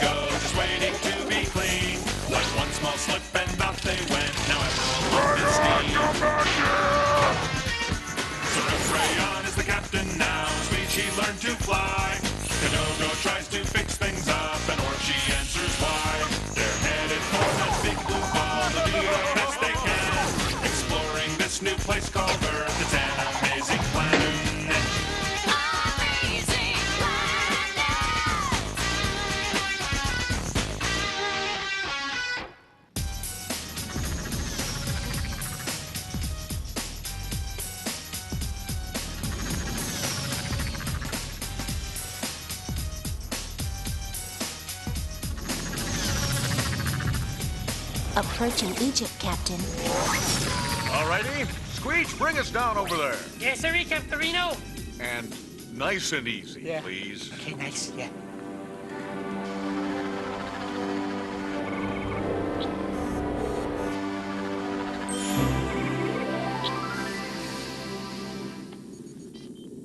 go, just waiting to be clean. But one small slip and off they went. Now everyone lost their steam. Come back here! So Rayon is the captain now. Sweet, she learned to fly. Cadogo tries to fix things up, and Orb, she answers why. They're headed for that big blue ball to do the best they can. Exploring this new place called Earth. It's an amazing planet. Approaching Egypt, Captain. Alrighty. Squeech, bring us down over there. Yes, sir, Captain Reno. And nice and easy, please. Okay, nice, yeah.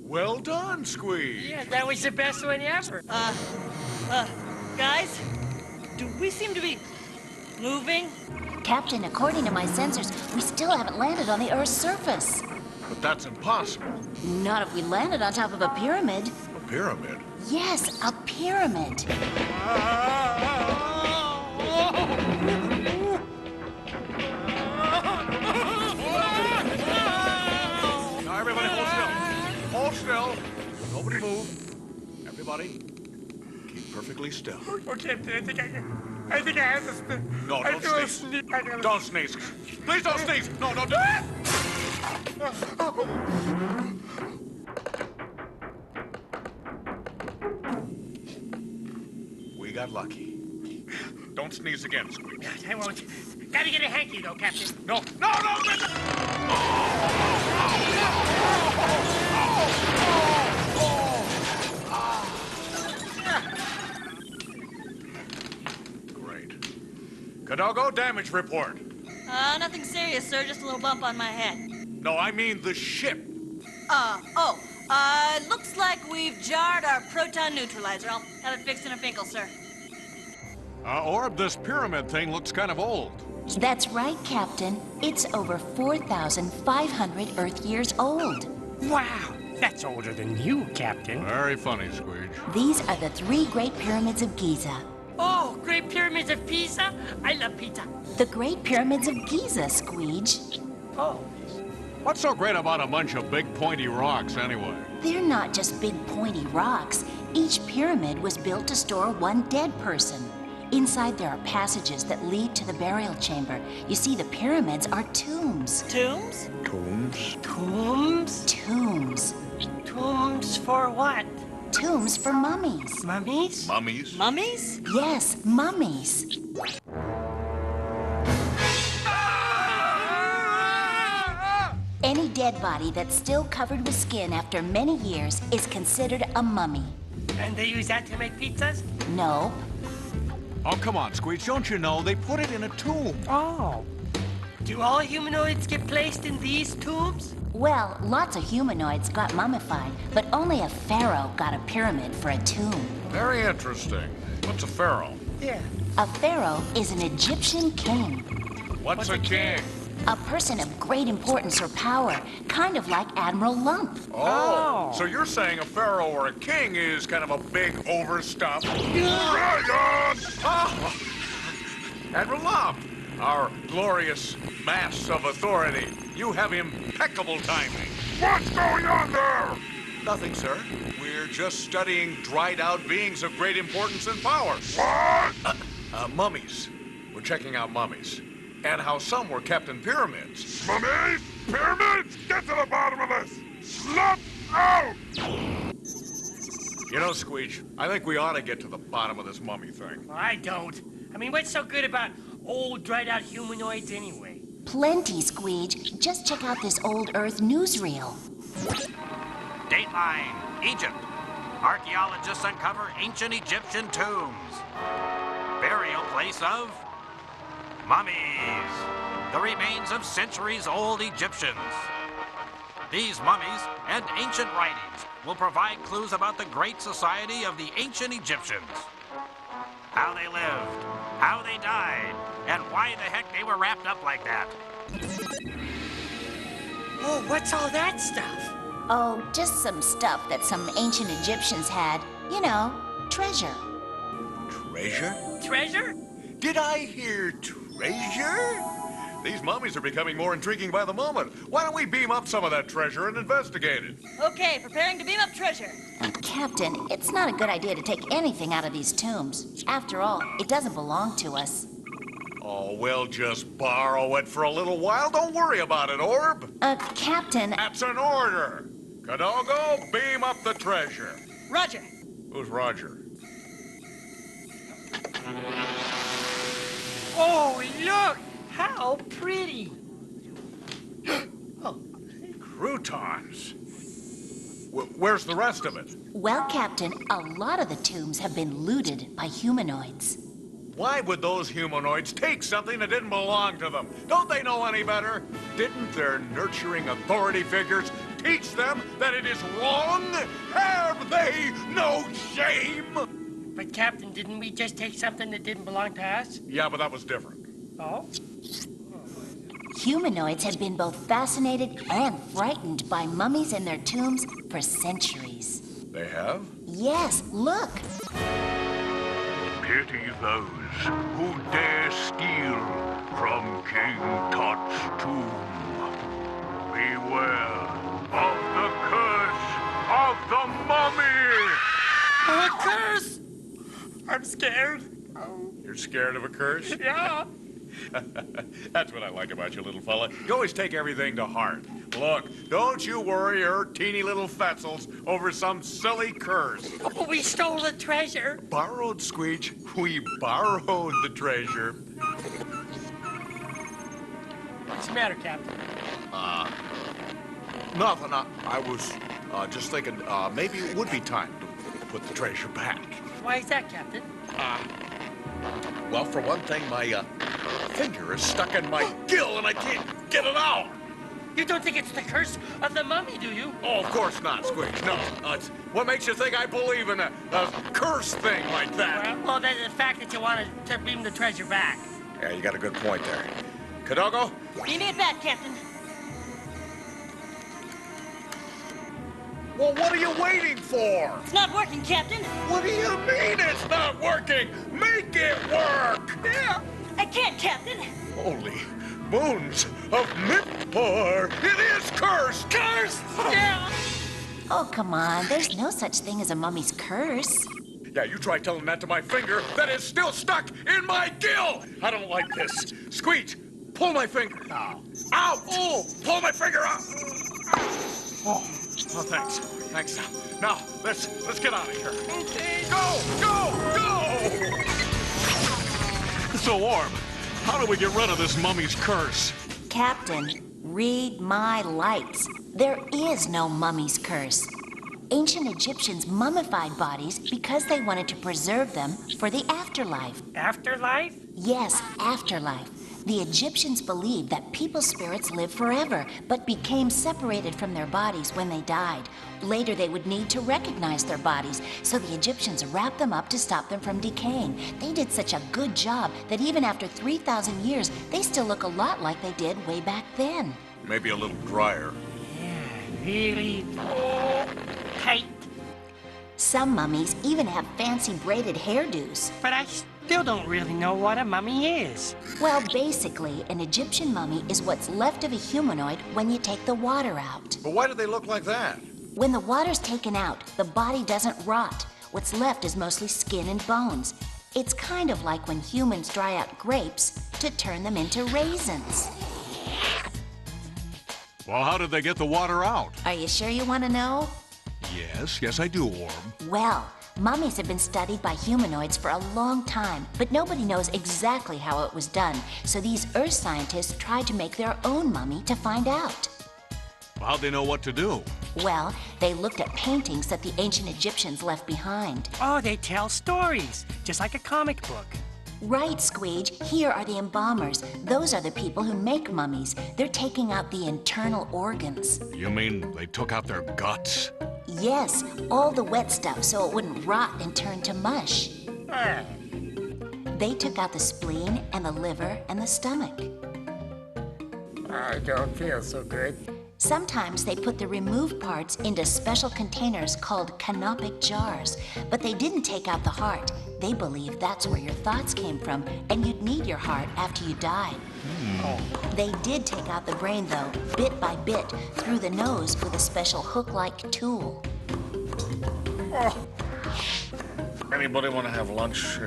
Well done, Squeech. Yeah, that was the best one ever. Guys, do we seem to be moving? Captain, according to my sensors, we still haven't landed on the Earth's surface. But that's impossible. Not if we landed on top of a pyramid. A pyramid? Yes, a pyramid. Now, everybody hold still. Hold still. Nobody move. Everybody, keep perfectly still. Okay, I think I have this. No, don't sneeze. Don't sneeze. Please don't sneeze. No, don't do it. We got lucky. Don't sneeze again, Squeak. I won't. Gotta get a hanky, though, Captain. No, no, no! Great. Cadogo, damage report. Nothing serious, sir. Just a little bump on my head. No, I mean the ship. Looks like we've jarred our proton neutralizer. I'll have it fixed in a finkel, sir. Orb, this pyramid thing looks kind of old. That's right, Captain. It's over 4,500 Earth years old. Wow, that's older than you, Captain. Very funny, Squeak. These are the 3 Great Pyramids of Giza. Oh, Great Pyramids of Pisa? I love pizza. The Great Pyramids of Giza, Squeege. Oh. What's so great about a bunch of big pointy rocks, anyway? They're not just big pointy rocks. Each pyramid was built to store one dead person. Inside there are passages that lead to the burial chamber. You see, the pyramids are tombs. Tombs? Tombs? Tombs? Tombs. Tombs for what? Tombs for mummies. Mummies? Mummies? Mummies? Yes, mummies. Any dead body that's still covered with skin after many years is considered a mummy. And they use that to make pizzas? No. Oh, come on, Squeak. Don't you know? They put it in a tomb. Oh. Do all humanoids get placed in these tombs? Well, lots of humanoids got mummified, but only a pharaoh got a pyramid for a tomb. Very interesting. What's a pharaoh? Yeah. A pharaoh is an Egyptian king. What's a king? A person of great importance or power, kind of like Admiral Lump. Oh, so you're saying a pharaoh or a king is kind of a big overstuffed dragon? Oh. Admiral Lump, our glorious mass of authority. You have impeccable timing. What's going on there? Nothing, sir. We're just studying dried-out beings of great importance and power. What? Mummies. We're checking out mummies. And how some were kept in pyramids. Mummies? Pyramids? Get to the bottom of this! Slap out! You know, Squeech, I think we ought to get to the bottom of this mummy thing. I don't. I mean, what's so good about old, dried-out humanoids anyway? Plenty, Squeege. Just check out this old Earth newsreel. Dateline, Egypt. Archaeologists uncover ancient Egyptian tombs. Burial place of mummies. The remains of centuries-old Egyptians. These mummies and ancient writings will provide clues about the great society of the ancient Egyptians. how they lived, how they died, and why the heck they were wrapped up like that. Oh, what's all that stuff? Oh, just some stuff that some ancient Egyptians had. You know, treasure. Treasure? Treasure? Did I hear treasure? These mummies are becoming more intriguing by the moment. Why don't we beam up some of that treasure and investigate it? Okay, preparing to beam up treasure. Captain, it's not a good idea to take anything out of these tombs. After all, it doesn't belong to us. Oh, we'll just borrow it for a little while. Don't worry about it, Orb. Captain, That's an order. Cadogo, beam up the treasure. Roger. Who's Roger? Oh, look! How pretty! Croutons. Where's the rest of it? well, Captain, a lot of the tombs have been looted by humanoids. Why would those humanoids take something that didn't belong to them? Don't they know any better? Didn't their nurturing authority figures teach them that it is wrong? Have they no shame? But, Captain, didn't we just take something that didn't belong to us? Yeah, but that was different. Oh? Humanoids have been both fascinated and frightened by mummies in their tombs for centuries. They have? Yes, look. Pity those who dare steal from King Tut's tomb. Beware of the curse of the mummy! A curse! I'm scared. You're scared of a curse? Yeah. That's what I like about you, little fella. You always take everything to heart. Look, don't you worry your teeny little fetzels over some silly curse. Oh, we stole the treasure. Borrowed, Squeech. We borrowed the treasure. What's the matter, Captain? Nothing. I was just thinking maybe it would be time to put the treasure back. Why is that, Captain? Well, for one thing, my finger is stuck in my gill and I can't get it out. You don't think it's the curse of the mummy, do you? Oh, of course not, Squeech. No. What makes you think I believe in a curse thing like that? Well, then the fact that you wanted to beam the treasure back. Yeah, you got a good point there. Cadogo? Beam it back, Captain. Well, what are you waiting for? It's not working, Captain. What do you mean it's not working? Make it work! Yeah. I can't, Captain. Holy moons of Midbar! It is cursed! Cursed! Yeah. Oh, come on. There's no such thing as a mummy's curse. Yeah, you try telling that to my finger that is still stuck in my gill! I don't like this. Squeech, pull my finger. Out! Oh, pull my finger out! Oh, thanks. Thanks. Now, let's get out of here. Okay. Go! So, Orb, how do we get rid of this mummy's curse? Captain, read my lights. There is no mummy's curse. Ancient Egyptians mummified bodies because they wanted to preserve them for the afterlife. Afterlife? Yes, afterlife. The Egyptians believed that people's spirits lived forever, but became separated from their bodies when they died. Later, they would need to recognize their bodies, so the Egyptians wrapped them up to stop them from decaying. They did such a good job that even after 3,000 years, they still look a lot like they did way back then. Maybe a little drier. Yeah, really tight. Some mummies even have fancy braided hairdos. But I still don't really know what a mummy is. Well, basically, an Egyptian mummy is what's left of a humanoid when you take the water out. But why do they look like that? When the water's taken out, the body doesn't rot. What's left is mostly skin and bones. It's kind of like when humans dry out grapes to turn them into raisins. Well, how did they get the water out? Are you sure you want to know? Yes, I do, Orb. Well, mummies have been studied by humanoids for a long time, but nobody knows exactly how it was done. So these earth scientists tried to make their own mummy to find out. How'd they know what to do? Well, they looked at paintings that the ancient Egyptians left behind. Oh, they tell stories, just like a comic book. Right, Squeege. Here are the embalmers. Those are the people who make mummies. They're taking out the internal organs. You mean they took out their guts? Yes, all the wet stuff so it wouldn't rot and turn to mush. They took out the spleen and the liver and the stomach. I don't feel so good. Sometimes they put the removed parts into special containers called canopic jars, but they didn't take out the heart. They believed that's where your thoughts came from, and you'd need your heart after you died. They did take out the brain, though, bit by bit, through the nose with a special hook-like tool. Anybody want to have lunch?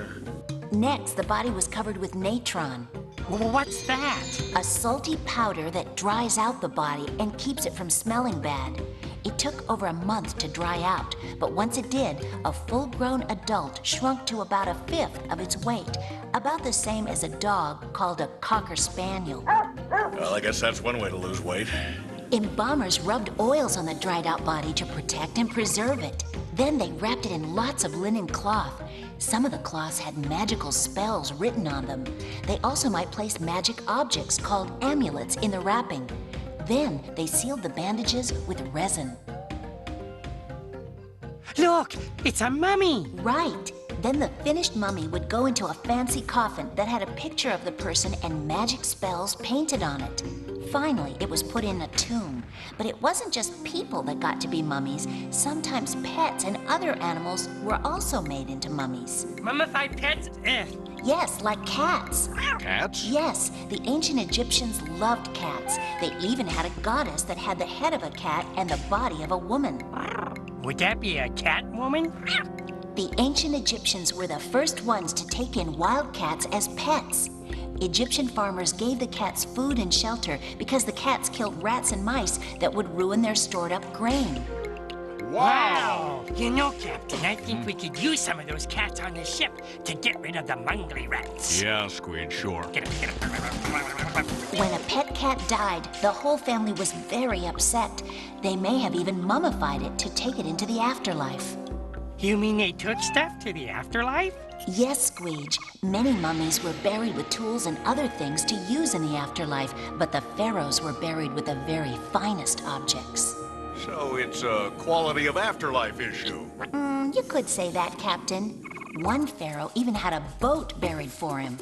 Next, the body was covered with natron, Well, what's that? a salty powder that dries out the body and keeps it from smelling bad. It took over a month to dry out, but once it did, a full-grown adult shrunk to about a fifth of its weight, about the same as a dog called a Cocker Spaniel. Well, I guess that's one way to lose weight. Embalmers rubbed oils on the dried-out body to protect and preserve it. Then they wrapped it in lots of linen cloth. Some of the cloths had magical spells written on them. They also might place magic objects called amulets in the wrapping. Then they sealed the bandages with resin. Look, it's a mummy. Right. Then the finished mummy would go into a fancy coffin that had a picture of the person and magic spells painted on it. Finally, it was put in a tomb. But it wasn't just people that got to be mummies. Sometimes pets and other animals were also made into mummies. Mummified pets? Yes, like cats. Cats? Yes, the ancient Egyptians loved cats. They even had a goddess that had the head of a cat and the body of a woman. Would that be a cat woman? The ancient Egyptians were the first ones to take in wild cats as pets. Egyptian farmers gave the cats food and shelter because the cats killed rats and mice that would ruin their stored-up grain. Wow! You know, Captain, I think we could use some of those cats on the ship to get rid of the mungly rats. Yeah, Squid, sure. Get it. When a pet cat died, the whole family was very upset. They may have even mummified it to take it into the afterlife. You mean they took stuff to the afterlife? Yes, Squeege. Many mummies were buried with tools and other things to use in the afterlife, but the pharaohs were buried with the very finest objects. So it's a quality of afterlife issue. You could say that, Captain. One pharaoh even had a boat buried for him.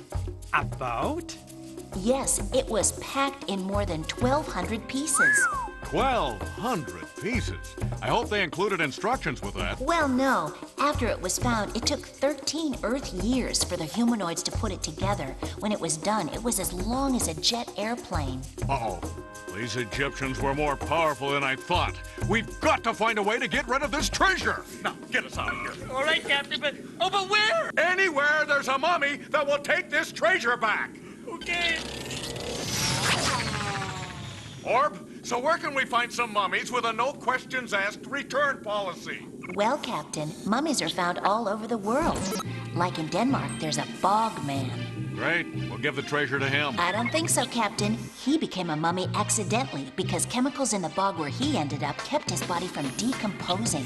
A boat? Yes, it was packed in more than 1,200 pieces. 1,200 pieces. I hope they included instructions with that. Well, no. After it was found, it took 13 Earth years for the humanoids to put it together. When it was done, it was as long as a jet airplane. Uh-oh. These Egyptians were more powerful than I thought. We've got to find a way to get rid of this treasure. Now, get us out of here. All right, Captain, but where? Anywhere there's a mummy that will take this treasure back. Okay. Orb, so where can we find some mummies with a no questions asked return policy? Well, Captain, mummies are found all over the world. Like in Denmark, there's a bog man. Great. We'll give the treasure to him. I don't think so, Captain. He became a mummy accidentally because chemicals in the bog where he ended up kept his body from decomposing.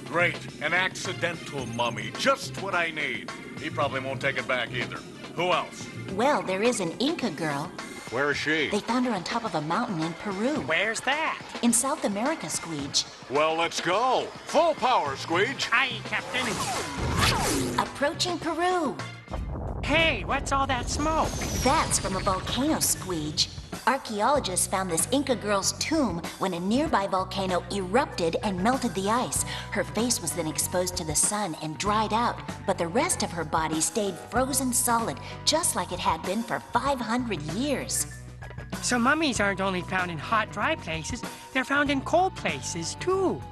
Great. An accidental mummy. Just what I need. He probably won't take it back either. Who else? Well, there is an Inca girl. Where is she? They found her on top of a mountain in Peru. Where's that? In South America, Squeege. Well, let's go. Full power, Squeege. Aye, Captain. Approaching Peru. Hey, what's all that smoke? That's from a volcano, Squeege. Archaeologists found this Inca girl's tomb when a nearby volcano erupted and melted the ice. Her face was then exposed to the sun and dried out, but the rest of her body stayed frozen solid, just like it had been for 500 years. So mummies aren't only found in hot, dry places, they're found in cold places, too.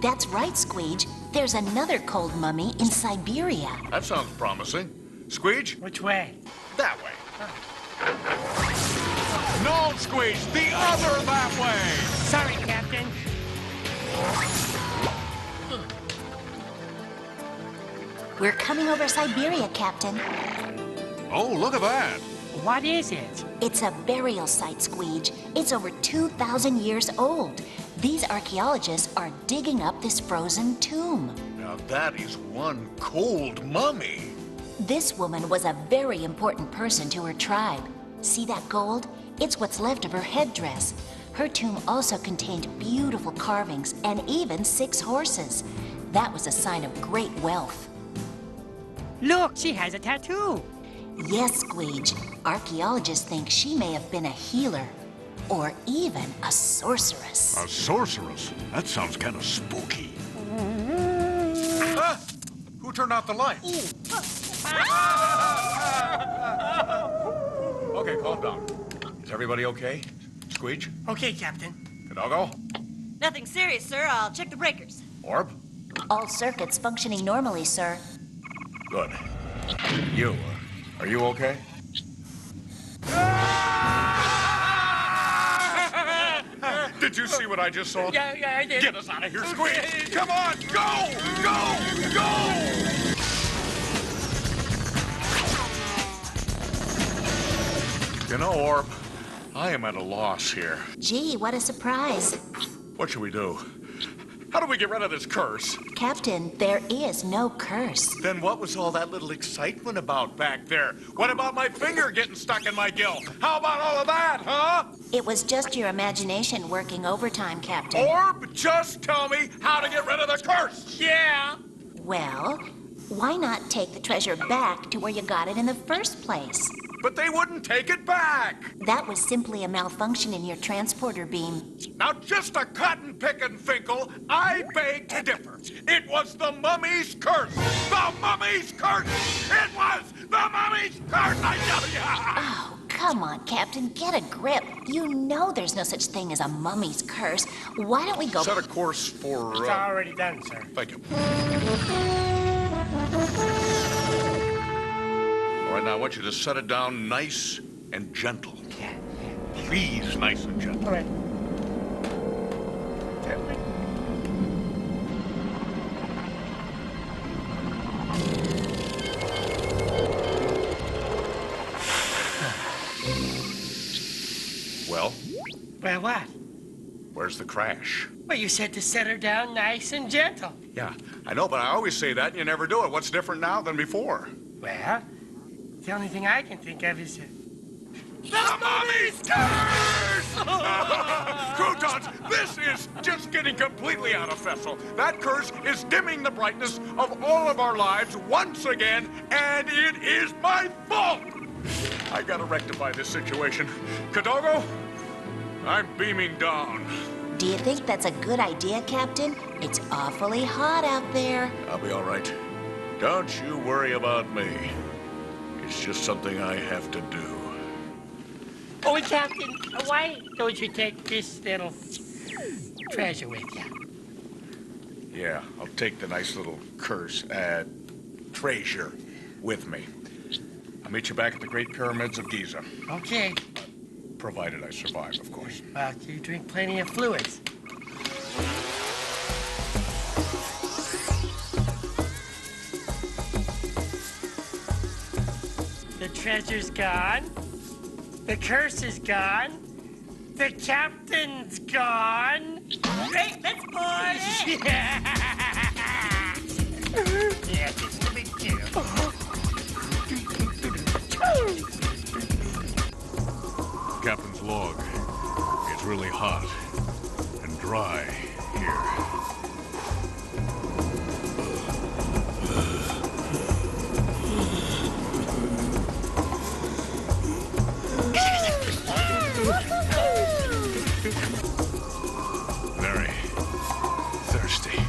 That's right, Squeege. There's another cold mummy in Siberia. That sounds promising. Squeege? Which way? That way. No, Squeege! The other that way! Sorry, Captain. We're coming over Siberia, Captain. Oh, look at that. What is it? It's a burial site, Squeege. It's over 2,000 years old. These archaeologists are digging up this frozen tomb. Now that is one cold mummy. This woman was a very important person to her tribe. See that gold? It's what's left of her headdress. Her tomb also contained beautiful carvings and even 6 horses. That was a sign of great wealth. Look, she has a tattoo. Yes, Squeege. Archaeologists think she may have been a healer, or even a sorceress. A sorceress? That sounds kind of spooky. Ah! Who turned out the lights? Okay, calm down. Is everybody okay? Squeege? Okay, Captain. Hidalgo? Nothing serious, sir. I'll check the breakers. Orb? All circuits functioning normally, sir. Good. You, are you okay? Did you see what I just saw? Yeah, I did. Get us out of here, Squeeze! Come on, go! Go! You know, Orb, I am at a loss here. Gee, what a surprise. What should we do? How do we get rid of this curse? Captain, there is no curse. Then what was all that little excitement about back there? What about my finger getting stuck in my gill? How about all of that, huh? It was just your imagination working overtime, Captain. Orb, just tell me how to get rid of the curse. Yeah. Well, why not take the treasure back to where you got it in the first place? But they wouldn't take it back. That was simply a malfunction in your transporter beam. Now, just a cotton pickin' Finkel, I beg to differ. It was the mummy's curse. The mummy's curse. It was the mummy's curse, I tell ya. Oh, come on, Captain, get a grip. You know there's no such thing as a mummy's curse. Why don't we go... Set a course for... It's already done, sir. Thank you. All right, now I want you to set it down nice and gentle. Yeah. Please, nice and gentle. All right. Well, Well, what? where's the crash? Well, you said to set her down nice and gentle. Yeah, I know, but I always say that and you never do it. What's different now than before? Well, the only thing I can think of is... The mummy's curse! Croutons, this is just getting completely out of Fessel. That curse is dimming the brightness of all of our lives once again, and it is my fault! I gotta rectify this situation. Hidalgo, I'm beaming down. Do you think that's a good idea, Captain? It's awfully hot out there. I'll be all right. Don't you worry about me. It's just something I have to do. Oh, Captain, why don't you take this little treasure with you? Yeah, I'll take the nice little treasure with me. I'll meet you back at the Great Pyramids of Giza. Okay. Provided I survive, of course. Well, you drink plenty of fluids. The treasure's gone. The curse is gone. The captain's gone. Great, let's party! Yeah, it's no big deal. Captain's log. It's really hot and dry here. Very thirsty.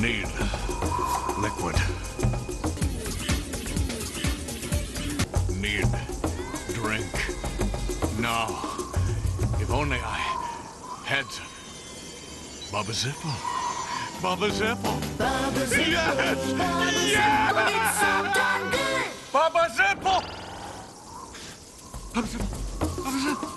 Need liquid. Need drink. No. If only I had some. Bubba Zippo. Bubba Zippo. Bubba Zippo. Yes! Bubba Yes! Zippo. It's so darn good. Bubba Zippo! Bubba Zippo. Bubba Zippo.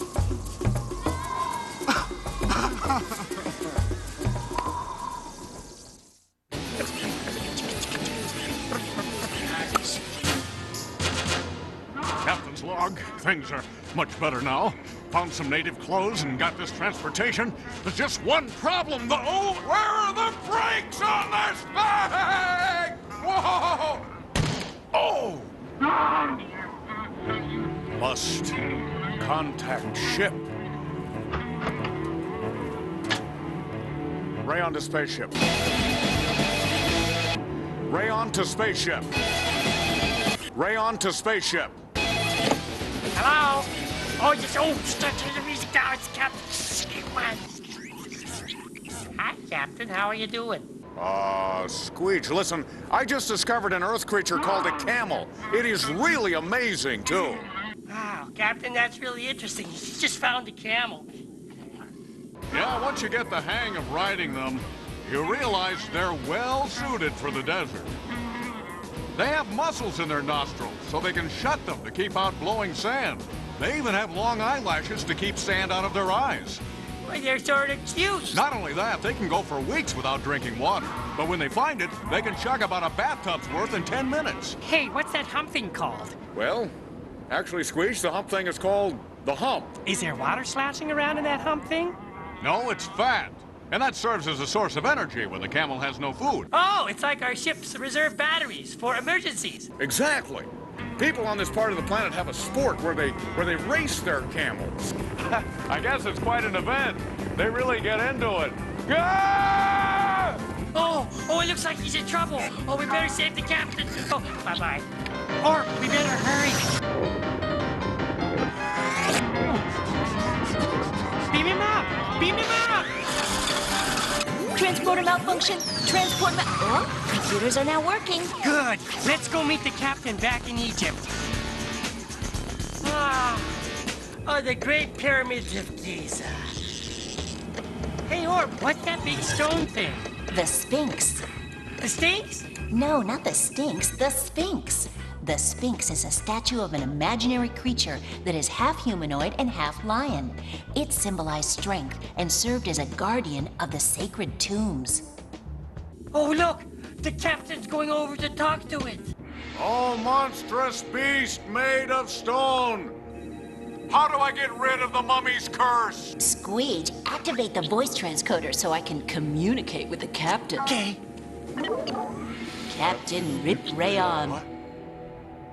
Captain's log. Things are much better now. Found some native clothes and got this transportation. There's just one problem, though. Where are the brakes on this thing? Whoa! Oh! Must contact ship. Ray on to spaceship. Ray on to spaceship. Ray on to spaceship. Hello? Oh, yes. Oh, start turning the music down. It's Captain. Hi, Captain. How are you doing? Squeech, listen, I just discovered an Earth creature called a camel. It is really amazing, too. Wow, Captain, that's really interesting. You just found a camel. Yeah, once you get the hang of riding them, you realize they're well suited for the desert. They have muscles in their nostrils, so they can shut them to keep out blowing sand. They even have long eyelashes to keep sand out of their eyes. Well, they're sort of cute. Not only that, they can go for weeks without drinking water. But when they find it, they can chug about a bathtub's worth in 10 minutes. Hey, what's that hump thing called? Well, actually, Squeech, the hump thing is called the hump. Is there water slashing around in that hump thing? No, it's fat. And that serves as a source of energy when the camel has no food. Oh, it's like our ship's reserve batteries for emergencies. Exactly. People on this part of the planet have a sport where they race their camels. I guess it's quite an event. They really get into it. Ah! Oh, it looks like he's in trouble. Oh, we better save the captain. Oh, bye-bye. Or we better hurry. Beam him up! Beam him up! Transporter malfunction. Oh, computers are now working. Good. Let's go meet the captain back in Egypt. Oh, the Great Pyramids of Giza. Hey, Orb, what's that big stone thing? The Sphinx. The Sphinx? No, not the Sphinx, the Sphinx. The Sphinx is a statue of an imaginary creature that is half humanoid and half lion. It symbolized strength and served as a guardian of the sacred tombs. Oh, look! The captain's going over to talk to it. Oh, monstrous beast made of stone! How do I get rid of the mummy's curse? Squeech, activate the voice transcoder so I can communicate with the captain. Okay. Captain Rip Rayon.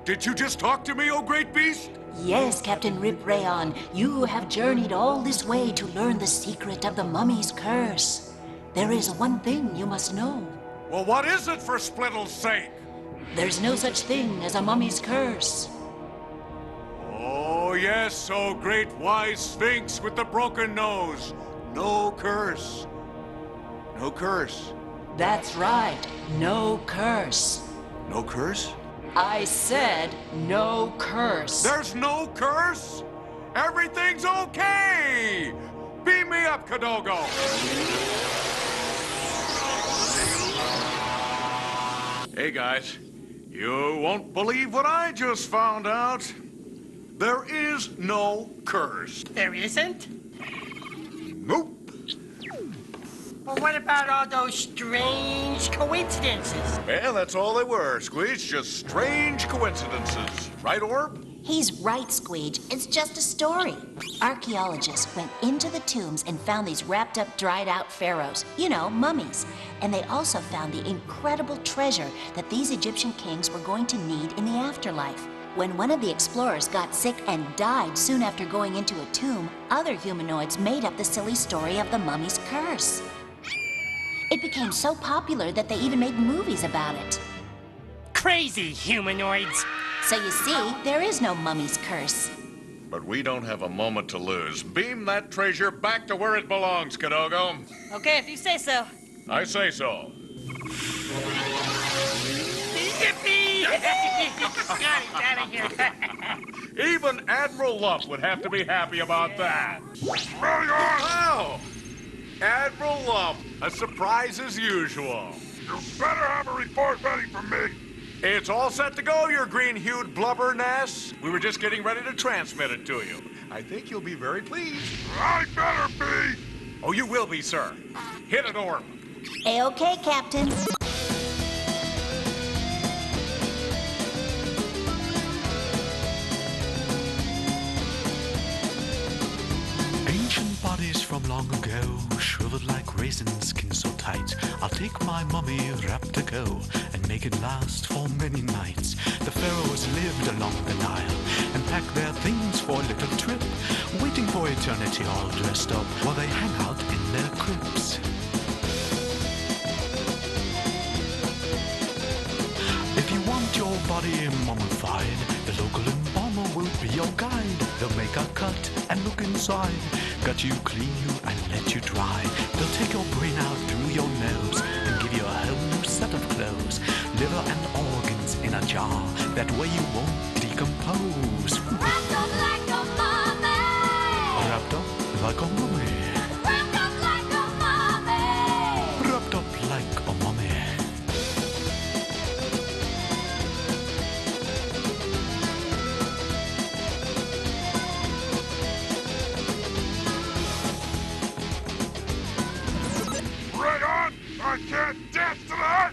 Did you just talk to me, oh great beast? Yes, Captain Rip Rayon, you have journeyed all this way to learn the secret of the mummy's curse. There is one thing you must know. Well, what is it for Splittle's sake? There's no such thing as a mummy's curse. Oh, yes, oh great wise Sphinx with the broken nose. No curse. No curse. That's right, no curse. No curse? I said no curse. There's no curse? Everything's okay! Beam me up, Kadogo! Hey, guys. You won't believe what I just found out. There is no curse. There isn't? Nope. Well, what about all those strange coincidences? Well, that's all they were, Squeech. Just strange coincidences. Right, Orb? He's right, Squeech. It's just a story. Archaeologists went into the tombs and found these wrapped up, dried out pharaohs. You know, mummies. And they also found the incredible treasure that these Egyptian kings were going to need in the afterlife. When one of the explorers got sick and died soon after going into a tomb, other humanoids made up the silly story of the mummy's curse. It became so popular that they even made movies about it. Crazy humanoids. So you see, there is no mummy's curse. But we don't have a moment to lose. Beam that treasure back to where it belongs, Kadogo. Okay, if you say so. I say so. Yippee! Got it out of here. Even Admiral Lump would have to be happy about that. Wow! Admiral Lump, a surprise as usual. You better have a report ready for me. It's all set to go, your green-hued blubberness. We were just getting ready to transmit it to you. I think you'll be very pleased. I better be. Oh, you will be, sir. Hit it, Orb. A-okay, Captain. Ancient bodies from long ago, shriveled like raisins, skin so tight. I'll take my mummy wrapped to go and make it last for many nights. The pharaohs lived along the Nile and packed their things for a little trip, waiting for eternity all dressed up while they hang out in their crypts. body mummified. The local embalmer will be your guide. They'll make a cut and look inside. Gut you, clean you, and let you dry. They'll take your brain out through your nose and give you a whole new set of clothes. Liver and organs in a jar. That way you won't decompose. Wrapped up like a mummy. Wrapped up like a mummy. Wrapped up like a mummy. Wrapped up like a mummy. Right on! I can't dance to that!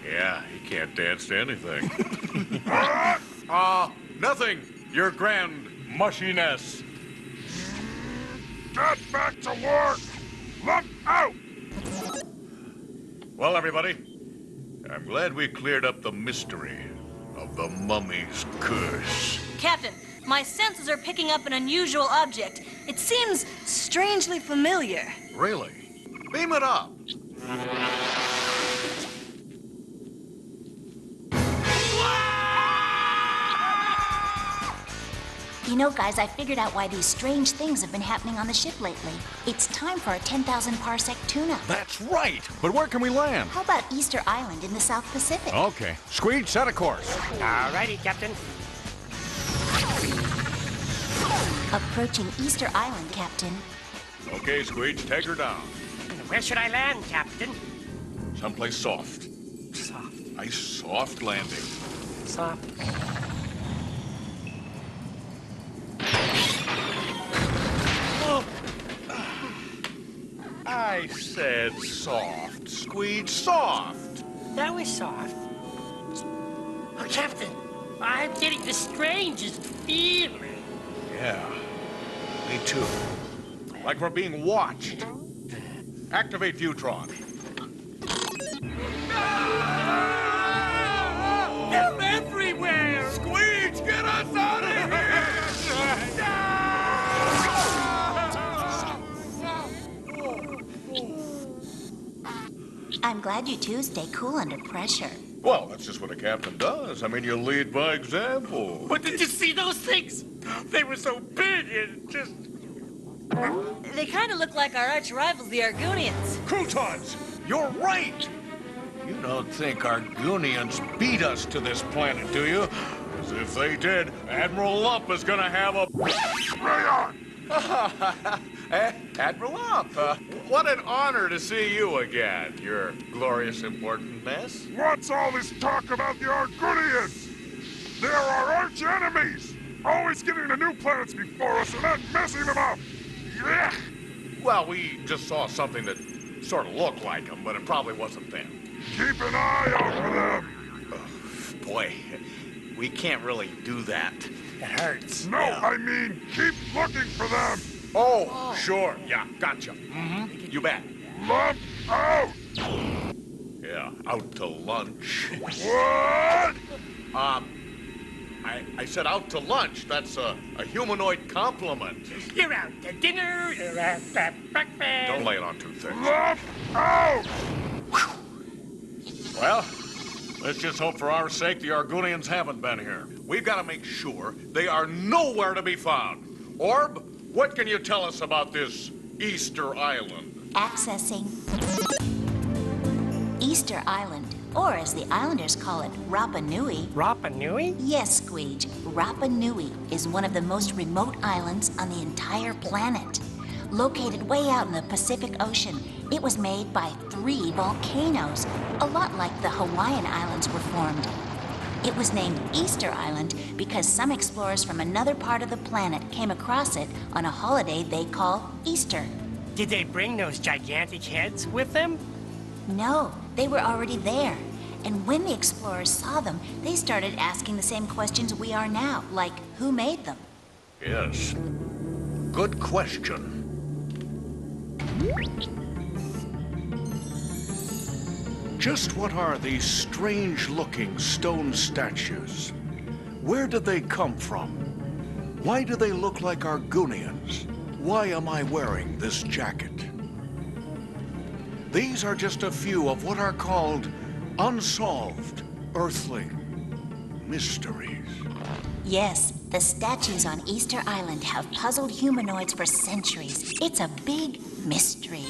Yeah, he can't dance to anything. Nothing, your grand mushiness. Get back to work! Look out! Well, everybody, I'm glad we cleared up the mystery of the mummy's curse. Captain, my senses are picking up an unusual object. It seems strangely familiar. Really? Beam it up. You know, guys, I figured out why these strange things have been happening on the ship lately. It's time for a 10,000 parsec tune-up. That's right. But where can we land? How about Easter Island in the South Pacific? Okay. Squeege, set a course. Alrighty, Captain. Approaching Easter Island, Captain. Okay, Squeege, take her down. Where should I land, Captain? Someplace soft. Soft. Nice soft landing. Soft. I said soft, Squeege, soft. That was soft. Oh, Captain, I'm getting the strangest feeling. Yeah, me too. Like we're being watched. Activate Viewtron. They're everywhere! Squeege, get us out of here! I'm glad you two stay cool under pressure. Well, that's just what a captain does. I mean, you lead by example. But did you see those things? They were so big and just... They kind of look like our arch rivals, the Argonians. Croutons, you're right. You don't think Argonians beat us to this planet, do you? As if they did, Admiral Lump is gonna have a... Rayon! Admiral Lump, what an honor to see you again, your glorious importantness. What's all this talk about the Argonians? They're our arch enemies! Always getting to new planets before us and then messing them up! Yeah. Well, we just saw something that sort of looked like them, but it probably wasn't them. Keep an eye out for them! Boy, we can't really do that. It hurts. No, I mean, keep looking for them! Oh, sure. Yeah, gotcha. Mm-hmm. You bet. Lump out! Yeah, out to lunch. What? I said out to lunch. That's a humanoid compliment. You're out to dinner, you're out to breakfast. Don't lay it on too thick. Lump out! Well, let's just hope for our sake the Argonians haven't been here. We've got to make sure they are nowhere to be found. Orb, what can you tell us about this Easter Island? Accessing Easter Island, or as the islanders call it, Rapa Nui. Rapa Nui? Yes, Squeege. Rapa Nui is one of the most remote islands on the entire planet. Located way out in the Pacific Ocean, it was made by 3 volcanoes, a lot like the Hawaiian Islands were formed. It was named Easter Island because some explorers from another part of the planet came across it on a holiday they call Easter. Did they bring those gigantic heads with them? No, they were already there. And when the explorers saw them, they started asking the same questions we are now, like who made them? Yes. Good question. Just what are these strange-looking stone statues? Where did they come from? Why do they look like Argonians? Why am I wearing this jacket? These are just a few of what are called unsolved Earthling mysteries. Yes, the statues on Easter Island have puzzled humanoids for centuries. It's a big mystery.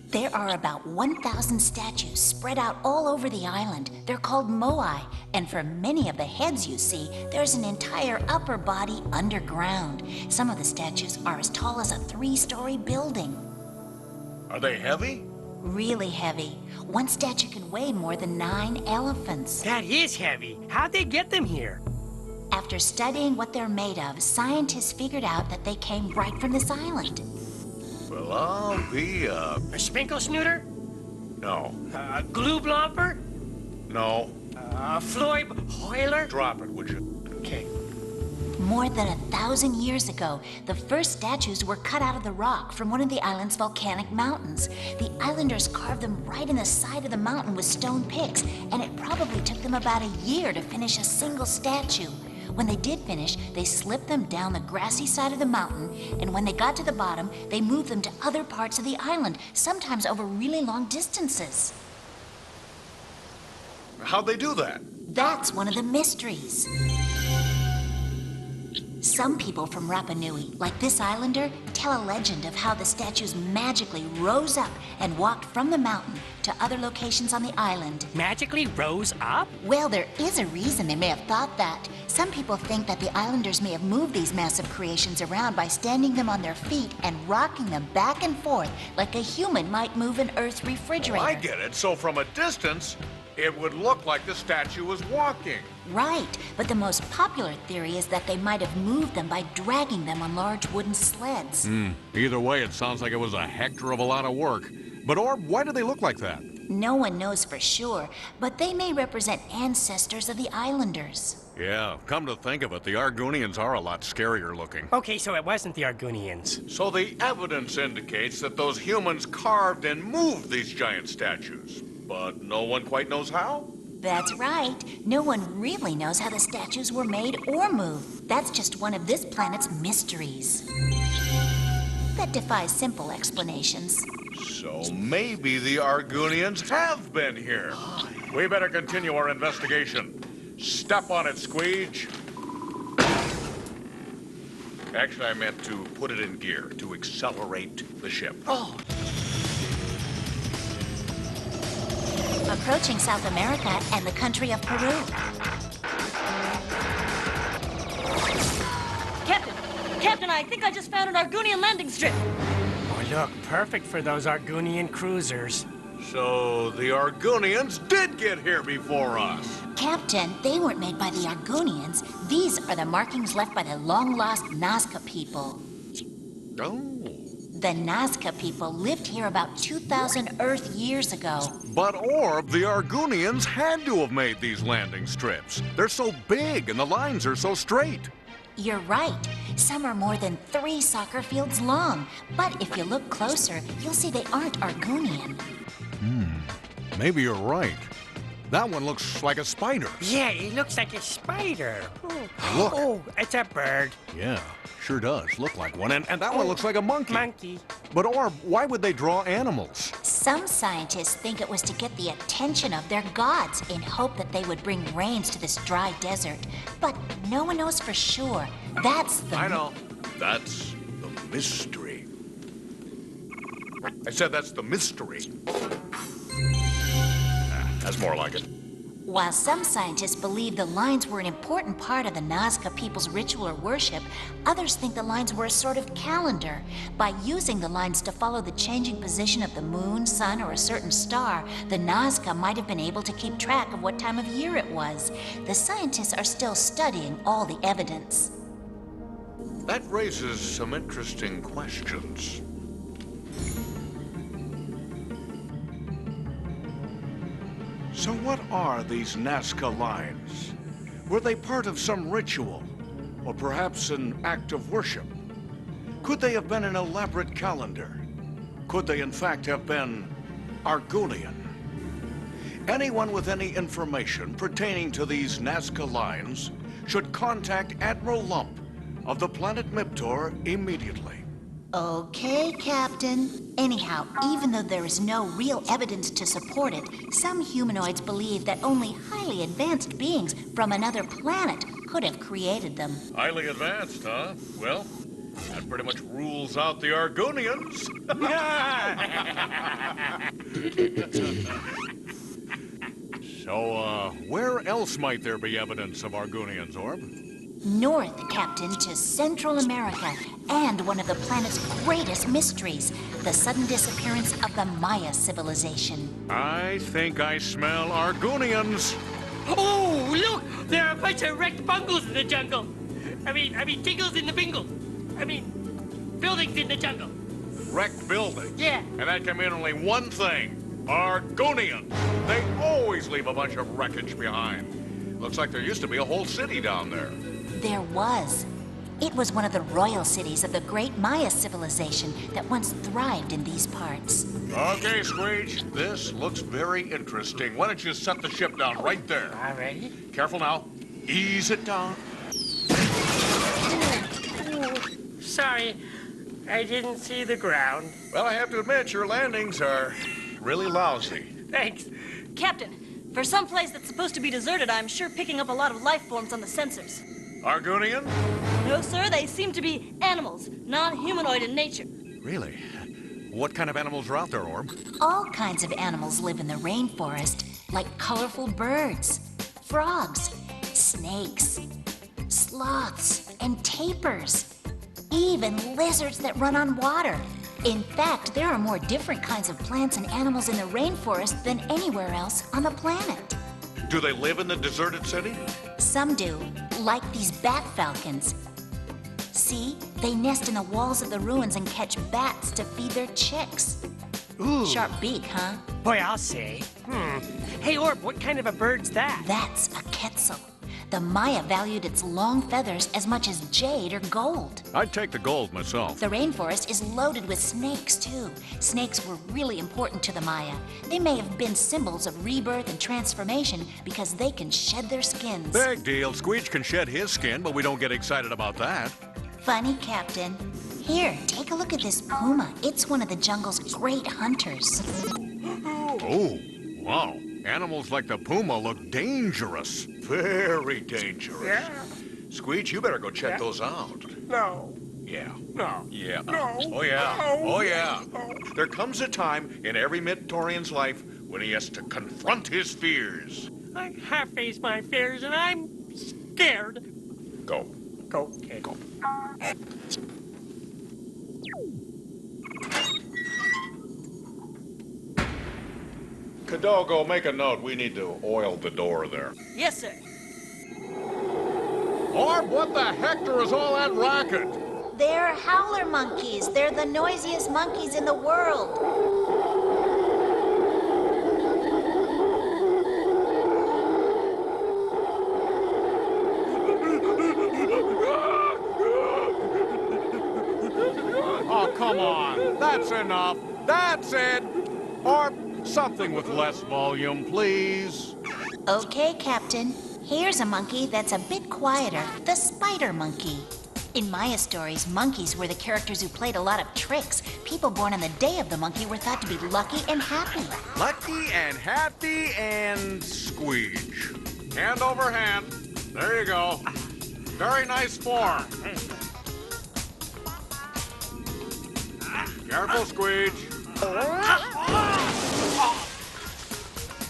There are about 1,000 statues spread out all over the island. They're called moai, and for many of the heads you see, there's an entire upper body underground. Some of the statues are as tall as a 3-story building. Are they heavy? Really heavy. One statue can weigh more than 9 elephants. That is heavy. How'd they get them here? After studying what they're made of, scientists figured out that they came right from this island. Well, I'll be, A sprinkle snooter? no. A glue blomper? No. A Floyd Hoyler? Drop it, would you? Okay. More than 1,000 years ago, the first statues were cut out of the rock from one of the island's volcanic mountains. The islanders carved them right in the side of the mountain with stone picks, and it probably took them about a year to finish a single statue. When they did finish, they slipped them down the grassy side of the mountain, and when they got to the bottom, they moved them to other parts of the island, sometimes over really long distances. How'd they do that? That's one of the mysteries. Some people from Rapa Nui, like this islander, tell a legend of how the statues magically rose up and walked from the mountain to other locations on the island. Magically rose up? Well, there is a reason they may have thought that. Some people think that the islanders may have moved these massive creations around by standing them on their feet and rocking them back and forth like a human might move an Earth's refrigerator. I get it. So from a distance, it would look like the statue was walking. Right, but the most popular theory is that they might have moved them by dragging them on large wooden sleds. Either way, it sounds like it was a hector of a lot of work. But Orb, why do they look like that? No one knows for sure, but they may represent ancestors of the islanders. Yeah, come to think of it, the Argonians are a lot scarier looking. Okay, so it wasn't the Argonians. So the evidence indicates that those humans carved and moved these giant statues. But no one quite knows how? That's right. No one really knows how the statues were made or moved. That's just one of this planet's mysteries that defies simple explanations. So maybe the Argonians have been here. We better continue our investigation. Step on it, Squeege. Actually, I meant to put it in gear to accelerate the ship. Oh. Approaching South America and the country of Peru. Captain, I think I just found an Argonian landing strip. Oh, look, perfect for those Argonian cruisers. So the Argonians did get here before us. Captain, they weren't made by the Argonians. These are the markings left by the long-lost Nazca people. Oh. The Nazca people lived here about 2,000 Earth years ago. But Orb, the Argonians had to have made these landing strips. They're so big and the lines are so straight. You're right. Some are more than 3 soccer fields long. But if you look closer, you'll see they aren't Argonian. Maybe you're right. That one looks like a spider. Yeah, it looks like a spider. Oh, Look. oh, it's a bird. Yeah, sure does look like one. And that one looks like a monkey. Monkey. But Orb, why would they draw animals? Some scientists think it was to get the attention of their gods in hope that they would bring rains to this dry desert. But no one knows for sure. That's the... I know. That's the mystery. I said that's the mystery. That's more like it. While some scientists believe the lines were an important part of the Nazca people's ritual or worship, others think the lines were a sort of calendar. By using the lines to follow the changing position of the moon, sun, or a certain star, the Nazca might have been able to keep track of what time of year it was. The scientists are still studying all the evidence. That raises some interesting questions. So what are these Nazca lines? Were they part of some ritual? Or perhaps an act of worship? Could they have been an elaborate calendar? Could they in fact have been Argonian? Anyone with any information pertaining to these Nazca lines should contact Admiral Lump of the planet Miptor immediately. Okay, Captain. Anyhow, even though there is no real evidence to support it, some humanoids believe that only highly advanced beings from another planet could have created them. Highly advanced, huh? Well, that pretty much rules out the Argonians. So, where else might there be evidence of Argonians, Orb? North, Captain, to Central America, and one of the planet's greatest mysteries, the sudden disappearance of the Maya civilization. I think I smell Argonians. Oh, look! There are a bunch of wrecked bungles in the jungle. I mean, tingles in the bingle. Buildings in the jungle. Wrecked buildings. Yeah. And that can mean only one thing. Argonians. They always leave a bunch of wreckage behind. Looks like there used to be a whole city down there. There was. It was one of the royal cities of the great Maya civilization that once thrived in these parts. Okay, Screech, this looks very interesting. Why don't you set the ship down right there? All right. Careful now. Ease it down. Sorry, I didn't see the ground. Well, I have to admit, your landings are really lousy. Thanks. Captain, for some place that's supposed to be deserted, I'm sure picking up a lot of life forms on the sensors. Argonian? No, sir, they seem to be animals, non-humanoid in nature. Really? What kind of animals are out there, Orb? All kinds of animals live in the rainforest, like colorful birds, frogs, snakes, sloths, and tapirs. Even lizards that run on water. In fact, there are more different kinds of plants and animals in the rainforest than anywhere else on the planet. Do they live in the deserted city? Some do, like these bat falcons. See, they nest in the walls of the ruins and catch bats to feed their chicks. Ooh. Sharp beak, huh? Boy, I'll say. Hey, Orb, what kind of a bird's that? That's a quetzal. The Maya valued its long feathers as much as jade or gold. I'd take the gold myself. The rainforest is loaded with snakes, too. Snakes were really important to the Maya. They may have been symbols of rebirth and transformation because they can shed their skins. Big deal. Squeech can shed his skin, but we don't get excited about that. Funny, Captain. Here, take a look at this puma. It's one of the jungle's great hunters. Oh, wow. Animals like the puma look dangerous. Very dangerous. Yeah. Squeech, you better go check those out. No. Yeah. No. Yeah. No. Oh, yeah. No. Oh, yeah. There comes a time in every Mid-Torian's life when he has to confront his fears. I half faced my fears and I'm scared. Go. Go, kid. Go. Cadogo, make a note. We need to oil the door there. Yes, sir. Orb, what the hector is all that racket? They're howler monkeys. They're the noisiest monkeys in the world. Oh, come on. That's enough. That's it. Orb, something with less volume, please. Okay, Captain. Here's a monkey that's a bit quieter, the spider monkey. In Maya stories, monkeys were the characters who played a lot of tricks. People born on the day of the monkey were thought to be lucky and happy. Lucky and happy and squeege. Hand over hand. There you go. Very nice form. Careful, squeege.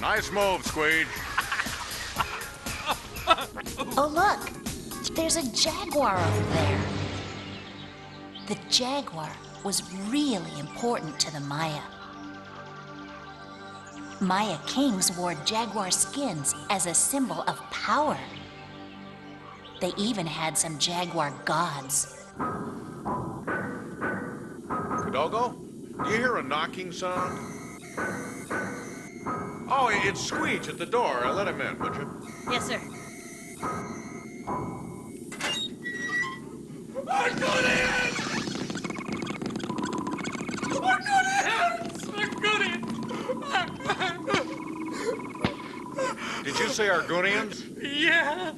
Nice move, squeege. Oh, look. There's a jaguar over there. The jaguar was really important to the Maya. Maya kings wore jaguar skins as a symbol of power. They even had some jaguar gods. Cadogo, do you hear a knocking sound? Oh, it's Squeech at the door. Let him in, would you? Yes, sir. Did you say Argonians? Yeah.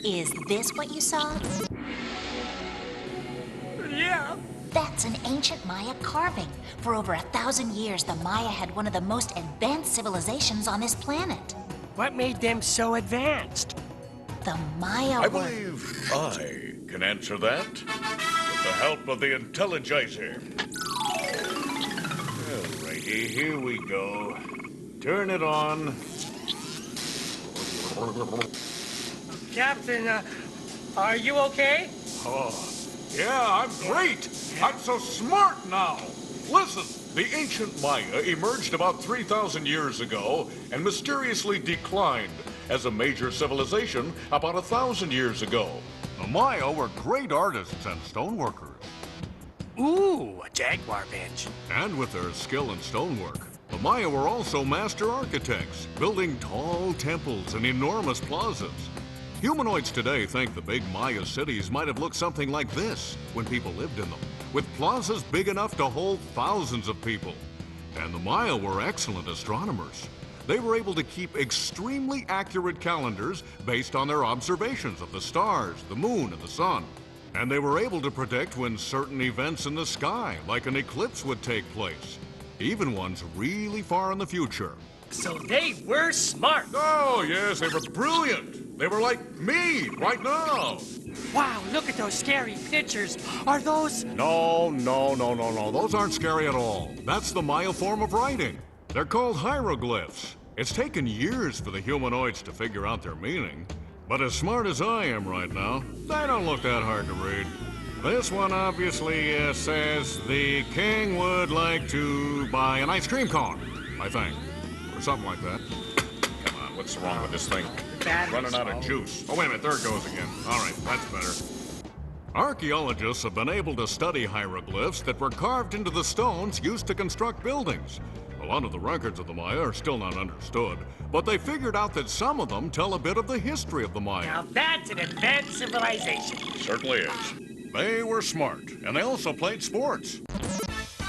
Is this what you saw? That's an ancient Maya carving. For over 1,000 years, the Maya had one of the most advanced civilizations on this planet. What made them so advanced? The Maya I were... believe I can answer that with the help of the Intelligizer. Alrighty, here we go. Turn it on. Captain, are you okay? Oh, yeah, I'm great. I'm so smart now. Listen, The ancient Maya emerged about 3,000 years ago and mysteriously declined as a major civilization about 1,000 years ago. the Maya were great artists and stoneworkers. Ooh, a jaguar bench. And with their skill in stonework, the Maya were also master architects, building tall temples and enormous plazas. Humanoids today think the big Maya cities might have looked something like this when people lived in them, with plazas big enough to hold thousands of people. And the Maya were excellent astronomers. They were able to keep extremely accurate calendars based on their observations of the stars, the moon, and the sun. And they were able to predict when certain events in the sky, like an eclipse, would take place, even ones really far in the future. So they were smart. Oh, yes, they were brilliant. They were like me right now. Wow, look at those scary pictures. Are those... No. Those aren't scary at all. That's the Maya form of writing. They're called hieroglyphs. It's taken years for the humanoids to figure out their meaning. But as smart as I am right now, they don't look that hard to read. This one obviously says the king would like to buy an ice cream cone, I think. Or something like that. Come on, what's wrong with this thing? Battery's Running out of low. juice. Oh, wait a minute, there it goes again. All right, that's better. Archaeologists have been able to study hieroglyphs that were carved into the stones used to construct buildings. A lot of the records of the Maya are still not understood, but they figured out that some of them tell a bit of the history of the Maya. Now that's an advanced civilization. Certainly is. They were smart, and they also played sports.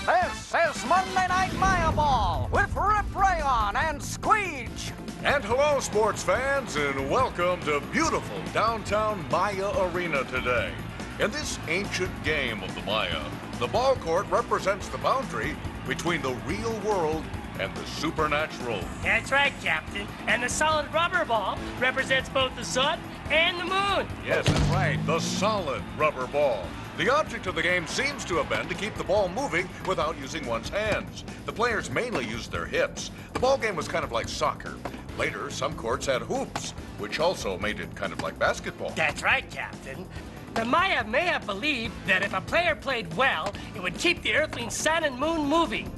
This is Monday Night Maya Ball with Rip Rayon and Squeege. And hello, sports fans, and welcome to beautiful downtown Maya Arena today. In this ancient game of the Maya, the ball court represents the boundary between the real world and the supernatural. That's right, Captain. And the solid rubber ball represents both the sun and the moon. Yes, that's right, the solid rubber ball. The object of the game seems to have been to keep the ball moving without using one's hands. The players mainly used their hips. The ball game was kind of like soccer. Later, some courts had hoops, which also made it kind of like basketball. That's right, Captain. The Maya may have believed that if a player played well, it would keep the earthling sun and moon moving,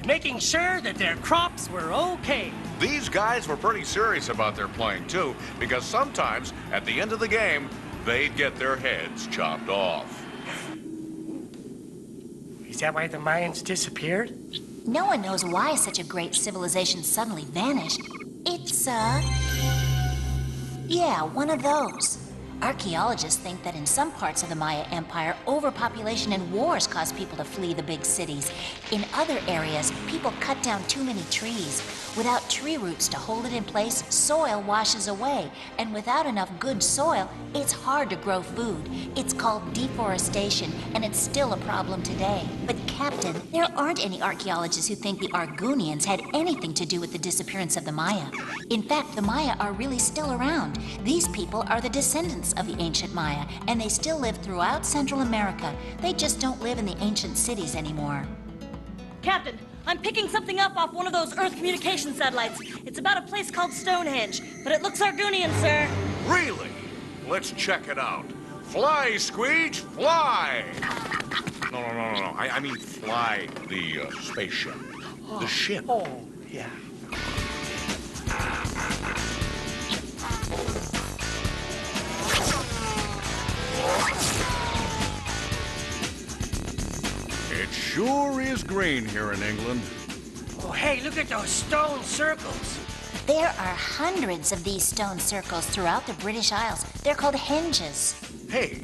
making sure that their crops were okay. These guys were pretty serious about their playing, too, because sometimes, at the end of the game, they'd get their heads chopped off. Is that why the Mayans disappeared? No one knows why such a great civilization suddenly vanished. It's, yeah, one of those. Archaeologists think that in some parts of the Maya Empire, overpopulation and wars caused people to flee the big cities. In other areas, people cut down too many trees. Without tree roots to hold it in place, soil washes away. And without enough good soil, it's hard to grow food. It's called deforestation, and it's still a problem today. But Captain, there aren't any archaeologists who think the Argonians had anything to do with the disappearance of the Maya. In fact, the Maya are really still around. These people are the descendants of the ancient Maya, and they still live throughout Central America. They just don't live in the ancient cities anymore. Captain, I'm picking something up off one of those Earth communication satellites. It's about a place called Stonehenge, but it looks Argonian, sir. Really? Let's check it out. Fly, Squeege, fly! No. I mean fly the spaceship. The ship. Oh, yeah. It sure is green here in England. Oh, hey, look at those stone circles. There are hundreds of these stone circles throughout the British Isles. They're called henges. Hey,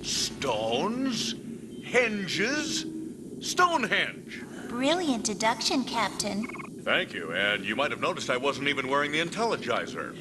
stones, henges, Stonehenge. Brilliant deduction, Captain. Thank you, and you might have noticed I wasn't even wearing the Intelligizer.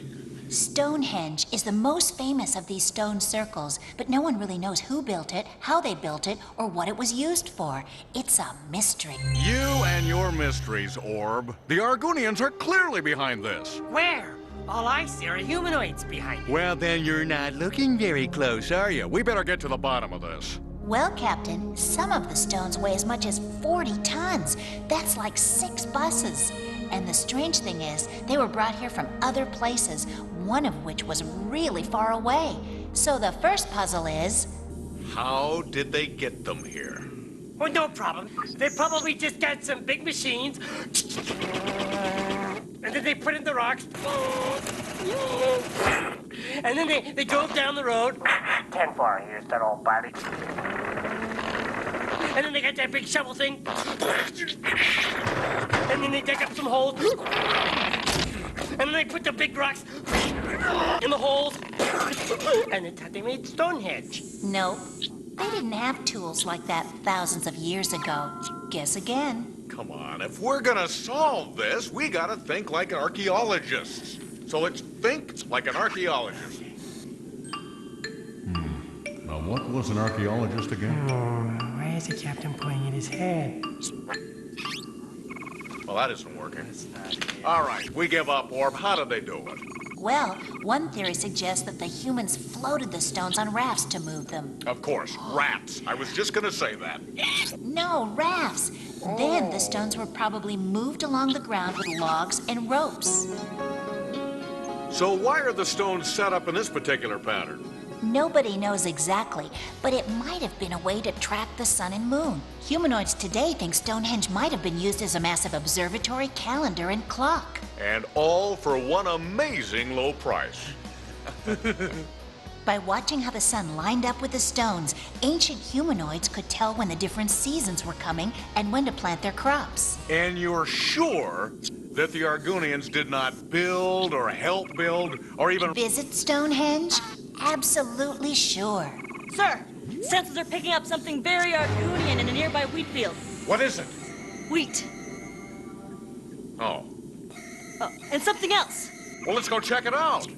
Stonehenge is the most famous of these stone circles, but no one really knows who built it, how they built it, or what it was used for. It's a mystery. You and your mysteries, Orb. The Argonians are clearly behind this. Where? All I see are humanoids behind it. Well, then you're not looking very close, are you? We better get to the bottom of this. Well, Captain, some of the stones weigh as much as 40 tons. That's like 6 buses. And the strange thing is, they were brought here from other places, one of which was really far away. So the first puzzle is... How did they get them here? Oh, no problem. They probably just got some big machines. And then they put in the rocks. And then they drove down the road. 10-4, here's that old body. And then they got that big shovel thing. And then they dug up some holes. And then they put the big rocks in the holes. And that's how they made Stonehenge. Nope. They didn't have tools like that thousands of years ago. Guess again. Come on, if we're gonna solve this, we gotta think like archaeologists. So let's think like an archaeologist. Now, what was an archaeologist again? Why is the captain pointing at his head? Well, that isn't working. All right, we give up, Orb. How did they do it? Well, one theory suggests that the humans floated the stones on rafts to move them. Of course, rafts. I was just gonna say that. No, rafts. Then the stones were probably moved along the ground with logs and ropes. So why are the stones set up in this particular pattern? Nobody knows exactly, but it might have been a way to track the sun and moon. Humanoids today think Stonehenge might have been used as a massive observatory, calendar, and clock. And all for one amazing low price. By watching how the sun lined up with the stones, ancient humanoids could tell when the different seasons were coming and when to plant their crops. And you're sure that the Argonians did not build or help build or even visit Stonehenge? Absolutely sure. Sir, sensors are picking up something very Argonian in a nearby wheat field. What is it? Wheat. Oh. Oh, and something else. Well, let's go check it out.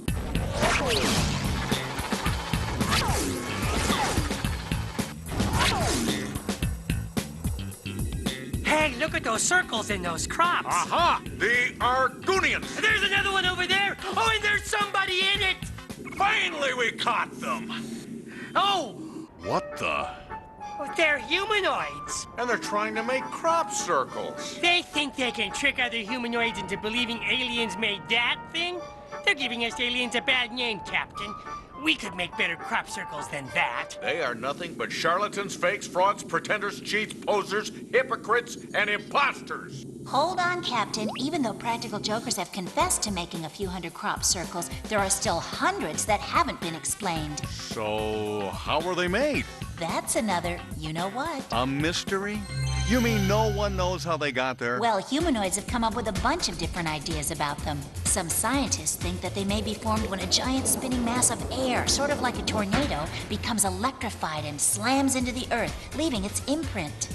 Hey, look at those circles in those crops. Aha! The Argonians! There's another one over there. Oh, and there's somebody in it. Finally, we caught them! Oh! What the? Oh, they're humanoids. And they're trying to make crop circles. They think they can trick other humanoids into believing aliens made that thing? They're giving us aliens a bad name, Captain. We could make better crop circles than that. They are nothing but charlatans, fakes, frauds, pretenders, cheats, posers, hypocrites, and imposters. Hold on, Captain. Even though practical jokers have confessed to making a few hundred crop circles, there are still hundreds that haven't been explained. So, how were they made? That's another you-know-what. A mystery? You mean no one knows how they got there? Well, humanoids have come up with a bunch of different ideas about them. Some scientists think that they may be formed when a giant spinning mass of air, sort of like a tornado, becomes electrified and slams into the earth, leaving its imprint.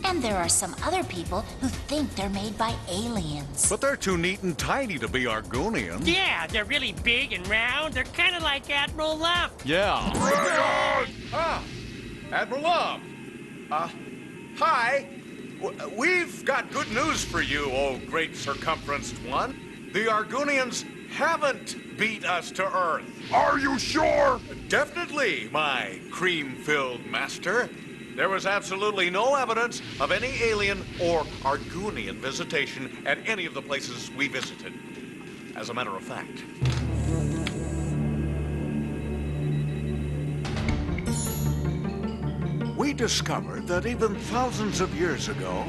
And there are some other people who think they're made by aliens. But they're too neat and tidy to be Argonian. Yeah, they're really big and round. They're kind of like Admiral Love. Yeah. Ah, Admiral Love. Hi. We've got good news for you, oh great circumferenced one. The Argonians haven't beat us to Earth. Are you sure? Definitely, my cream-filled master. There was absolutely no evidence of any alien or Argonian visitation at any of the places we visited. As a matter of fact. We discovered that even thousands of years ago,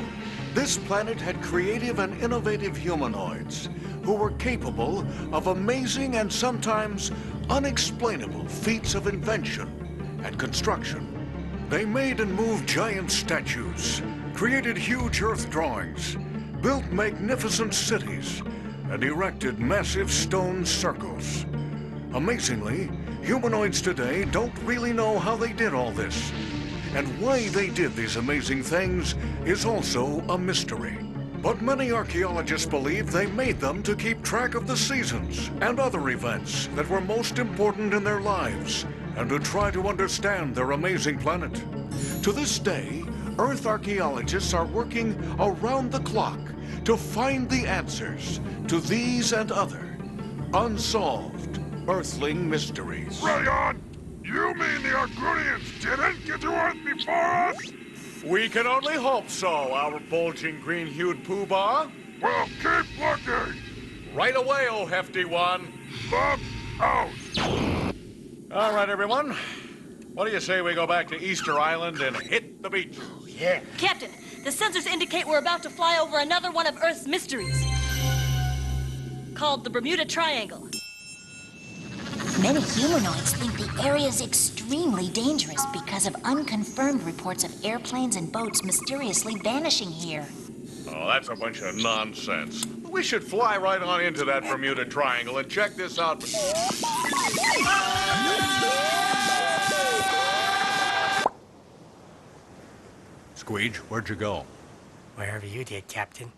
this planet had creative and innovative humanoids who were capable of amazing and sometimes unexplainable feats of invention and construction. They made and moved giant statues, created huge earth drawings, built magnificent cities, and erected massive stone circles. Amazingly, humanoids today don't really know how they did all this. And why they did these amazing things is also a mystery. But many archaeologists believe they made them to keep track of the seasons and other events that were most important in their lives, and to try to understand their amazing planet. To this day, Earth archaeologists are working around the clock to find the answers to these and other unsolved Earthling mysteries. Rayon, you mean the Argonians didn't get to Earth before us? We can only hope so, our bulging green-hued poobah. Well, keep looking. Right away, oh hefty one. Look out. All right, everyone. What do you say we go back to Easter Island and hit the beach? Yeah. Captain, the sensors indicate we're about to fly over another one of Earth's mysteries. Called the Bermuda Triangle. Many humanoids think the area is extremely dangerous because of unconfirmed reports of airplanes and boats mysteriously vanishing here. Oh, that's a bunch of nonsense. We should fly right on into that Bermuda Triangle and check this out. Squeege, where'd you go? Wherever you did, Captain.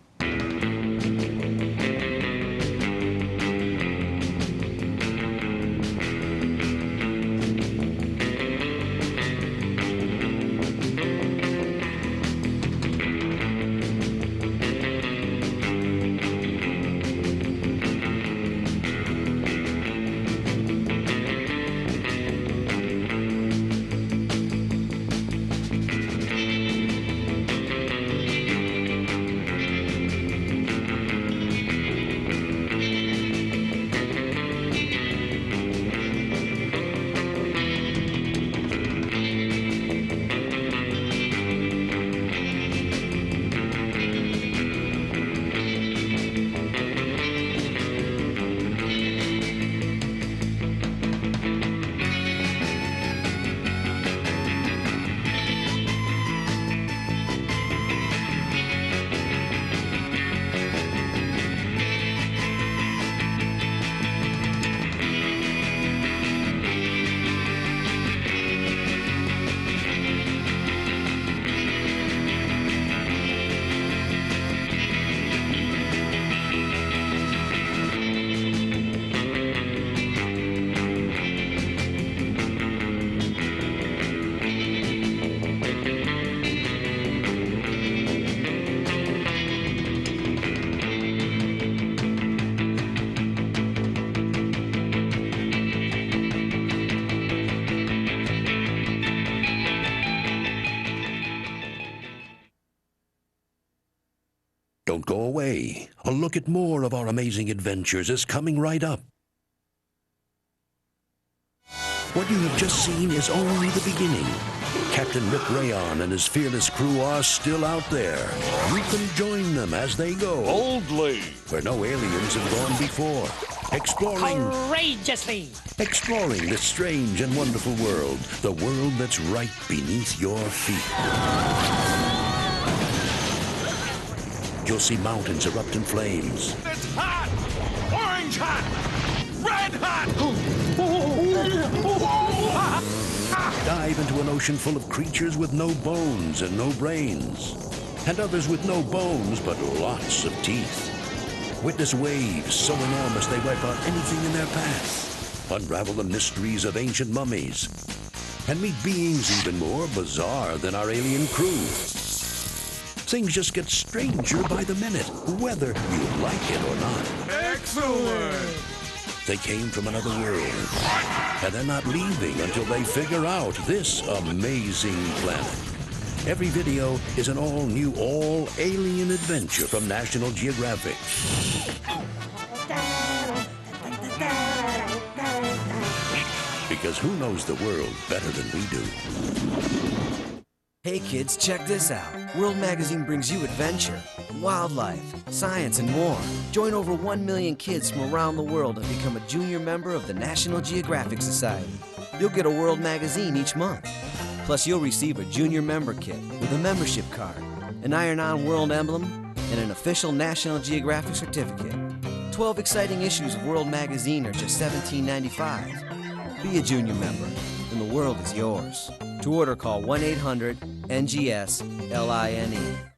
Don't go away. A look at more of our amazing adventures is coming right up. What you have just seen is only the beginning. Captain Rip Rayon and his fearless crew are still out there. You can join them as they go. Boldly. Where no aliens have gone before. Exploring this strange and wonderful world. The world that's right beneath your feet. You'll see mountains erupt in flames. It's hot! Orange hot! Red hot! Dive into an ocean full of creatures with no bones and no brains. And others with no bones but lots of teeth. Witness waves so enormous they wipe out anything in their path. Unravel the mysteries of ancient mummies. And meet beings even more bizarre than our alien crew. Things just get stranger by the minute, whether you like it or not. Excellent! They came from another world, and they're not leaving until they figure out this amazing planet. Every video is an all-new, all-alien adventure from National Geographic. Because who knows the world better than we do? Hey kids, check this out. World Magazine brings you adventure, wildlife, science, and more. Join over 1 million kids from around the world and become a junior member of the National Geographic Society. You'll get a World Magazine each month. Plus, you'll receive a junior member kit with a membership card, an iron-on world emblem, and an official National Geographic certificate. 12 exciting issues of World Magazine are just $17.95. Be a junior member, and the world is yours. To order, call 1-800-NGS-LINE.